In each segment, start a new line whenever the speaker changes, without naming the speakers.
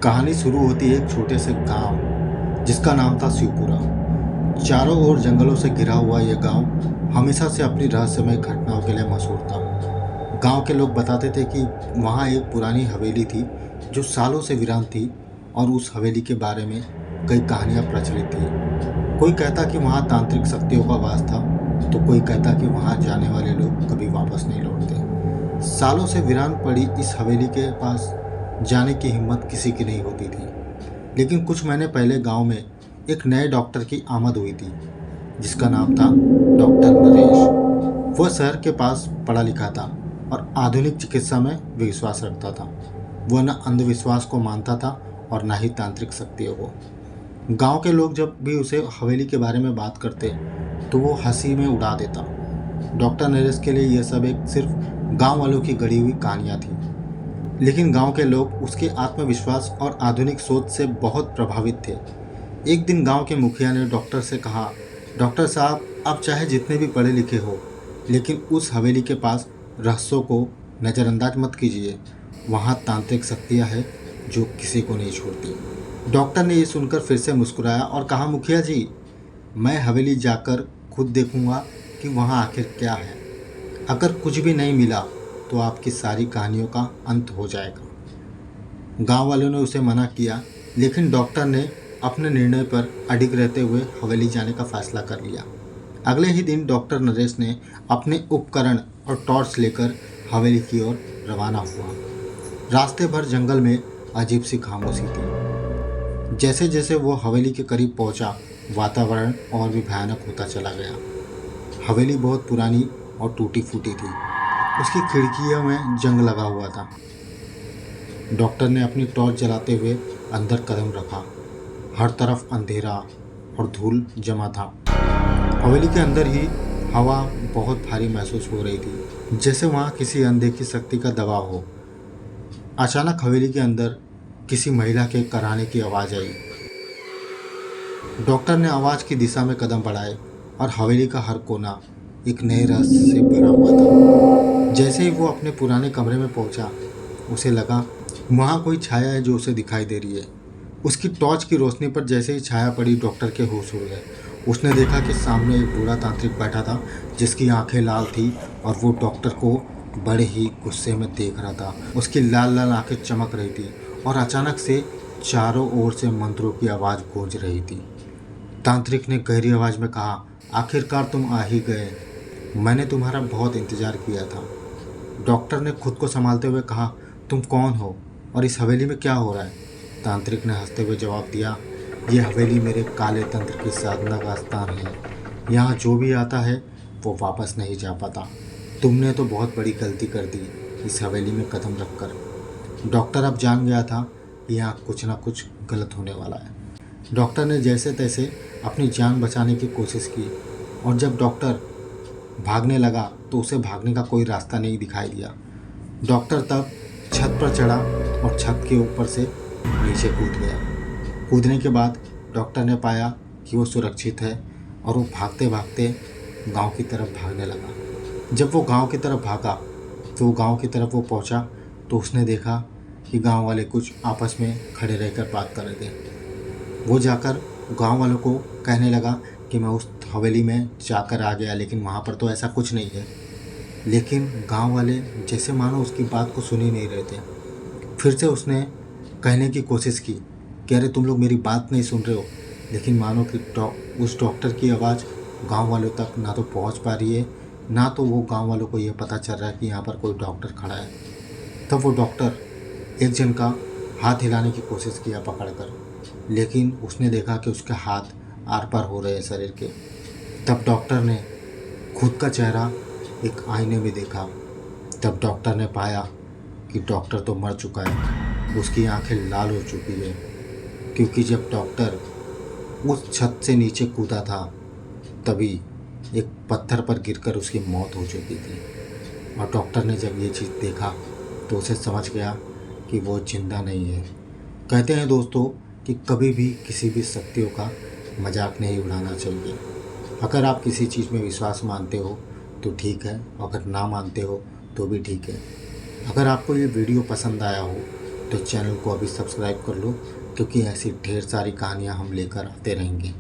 कहानी शुरू होती है एक छोटे से गांव जिसका नाम था शिवपुरा। चारों ओर जंगलों से घिरा हुआ यह गांव हमेशा से अपनी रहस्यमय घटनाओं के लिए मशहूर था। गांव के लोग बताते थे कि वहां एक पुरानी हवेली थी जो सालों से वीरान थी और उस हवेली के बारे में कई कहानियां प्रचलित थी। कोई कहता कि वहां तांत्रिक शक्तियों का वास था, तो कोई कहता कि वहां जाने वाले लोग कभी वापस नहीं लौटते। सालों से वीरान पड़ी इस हवेली के पास जाने की हिम्मत किसी की नहीं होती थी। लेकिन कुछ महीने पहले गांव में एक नए डॉक्टर की आमद हुई थी जिसका नाम था डॉक्टर नरेश। वह शहर के पास पढ़ा लिखा था और आधुनिक चिकित्सा में विश्वास रखता था। वह न अंधविश्वास को मानता था और न ही तांत्रिक शक्तियों को। गांव के लोग जब भी उसे हवेली के बारे में बात करते तो वो हंसी में उड़ा देता। डॉक्टर नरेश के लिए यह सब एक सिर्फ गांव वालों की गढ़ी हुई कहानियां थी, लेकिन गांव के लोग उसके आत्मविश्वास और आधुनिक सोच से बहुत प्रभावित थे। एक दिन गांव के मुखिया ने डॉक्टर से कहा, डॉक्टर साहब, आप चाहे जितने भी पढ़े लिखे हो, लेकिन उस हवेली के पास रहस्यों को नज़रअंदाज मत कीजिए। वहाँ तांत्रिक शक्तियाँ हैं जो किसी को नहीं छोड़ती। डॉक्टर ने ये सुनकर फिर से मुस्कुराया और कहा, मुखिया जी, मैं हवेली जाकर खुद देखूंगा कि वहाँ आखिर क्या है। अगर कुछ भी नहीं मिला तो आपकी सारी कहानियों का अंत हो जाएगा। गांव वालों ने उसे मना किया, लेकिन डॉक्टर ने अपने निर्णय पर अडिग रहते हुए हवेली जाने का फैसला कर लिया। अगले ही दिन डॉक्टर नरेश ने अपने उपकरण और टॉर्च लेकर हवेली की ओर रवाना हुआ। रास्ते भर जंगल में अजीब सी खामोशी थी। जैसे जैसे वो हवेली के करीब पहुंचा, वातावरण और भी भयानक होता चला गया। हवेली बहुत पुरानी और टूटी फूटी थी। उसकी खिड़कियों में जंग लगा हुआ था। डॉक्टर ने अपनी टॉर्च जलाते हुए अंदर कदम रखा। हर तरफ अंधेरा और धूल जमा था। हवेली के अंदर ही हवा बहुत भारी महसूस हो रही थी, जैसे वहाँ किसी अनदेखी शक्ति का दबाव हो। अचानक हवेली के अंदर किसी महिला के कराहने की आवाज़ आई। डॉक्टर ने आवाज़ की दिशा में कदम बढ़ाए और हवेली का हर कोना एक नए रहस्य से भरा हुआ था। जैसे ही वो अपने पुराने कमरे में पहुंचा, उसे लगा वहाँ कोई छाया है जो उसे दिखाई दे रही है। उसकी टॉर्च की रोशनी पर जैसे ही छाया पड़ी, डॉक्टर के होश उड़ गए। उसने देखा कि सामने एक बूढ़ा तांत्रिक बैठा था जिसकी आंखें लाल थी और वो डॉक्टर को बड़े ही गुस्से में देख रहा था। उसकी लाल लाल आंखें चमक रही थी और अचानक से चारों ओर से मंत्रों की आवाज़ गूंज रही थी। तांत्रिक ने गहरी आवाज़ में कहा, आखिरकार तुम आ ही गए। मैंने तुम्हारा बहुत इंतज़ार किया था। डॉक्टर ने खुद को संभालते हुए कहा, तुम कौन हो और इस हवेली में क्या हो रहा है? तांत्रिक ने हंसते हुए जवाब दिया, ये हवेली मेरे काले तंत्र की साधना का स्थान है। यहाँ जो भी आता है वो वापस नहीं जा पाता। तुमने तो बहुत बड़ी गलती कर दी इस हवेली में कदम रखकर। डॉक्टर अब जान गया था कि यहाँ कुछ ना कुछ गलत होने वाला है। डॉक्टर ने जैसे तैसे अपनी जान बचाने की कोशिश की और जब डॉक्टर भागने लगा तो उसे भागने का कोई रास्ता नहीं दिखाई दिया। डॉक्टर तब छत पर चढ़ा और छत के ऊपर से नीचे कूद गया। कूदने के बाद डॉक्टर ने पाया कि वो सुरक्षित है और वो भागते भागते गांव की तरफ भागने लगा। जब वो गांव की तरफ भागा तो गांव की तरफ वो पहुंचा तो उसने देखा कि गांव वाले कुछ आपस में खड़े रहकर बात कर रहे थे। वो जाकर गांव वालों को कहने लगा कि मैं उस हवेली में जाकर आ गया, लेकिन वहाँ पर तो ऐसा कुछ नहीं है। लेकिन गांव वाले जैसे मानो उसकी बात को सुन ही नहीं रहे थे। फिर से उसने कहने की कोशिश की कि अरे तुम लोग मेरी बात नहीं सुन रहे हो, लेकिन मानो कि उस डॉक्टर की आवाज़ गांव वालों तक ना तो पहुंच पा रही है, ना तो वो गांव वालों को यह पता चल रहा है कि यहाँ पर कोई डॉक्टर खड़ा है। तब वो डॉक्टर एक जन का हाथ हिलाने की कोशिश किया पकड़कर, लेकिन उसने देखा कि उसके हाथ आर पार हो रहे हैं शरीर के। तब डॉक्टर ने खुद का चेहरा एक आईने में देखा। तब डॉक्टर ने पाया कि डॉक्टर तो मर चुका है। उसकी आंखें लाल हो चुकी है, क्योंकि जब डॉक्टर उस छत से नीचे कूदा था तभी एक पत्थर पर गिरकर उसकी मौत हो चुकी थी। और डॉक्टर ने जब ये चीज़ देखा तो उसे समझ गया कि वो जिंदा नहीं है। कहते हैं दोस्तों कि कभी भी किसी भी शक्तियों का मजाक नहीं उड़ाना चाहिए। अगर आप किसी चीज़ में विश्वास मानते हो तो ठीक है, अगर ना मानते हो तो भी ठीक है। अगर आपको ये वीडियो पसंद आया हो तो चैनल को अभी सब्सक्राइब कर लो, क्योंकि ऐसी ढेर सारी कहानियाँ हम लेकर आते रहेंगे।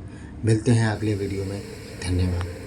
मिलते हैं अगले वीडियो में। धन्यवाद।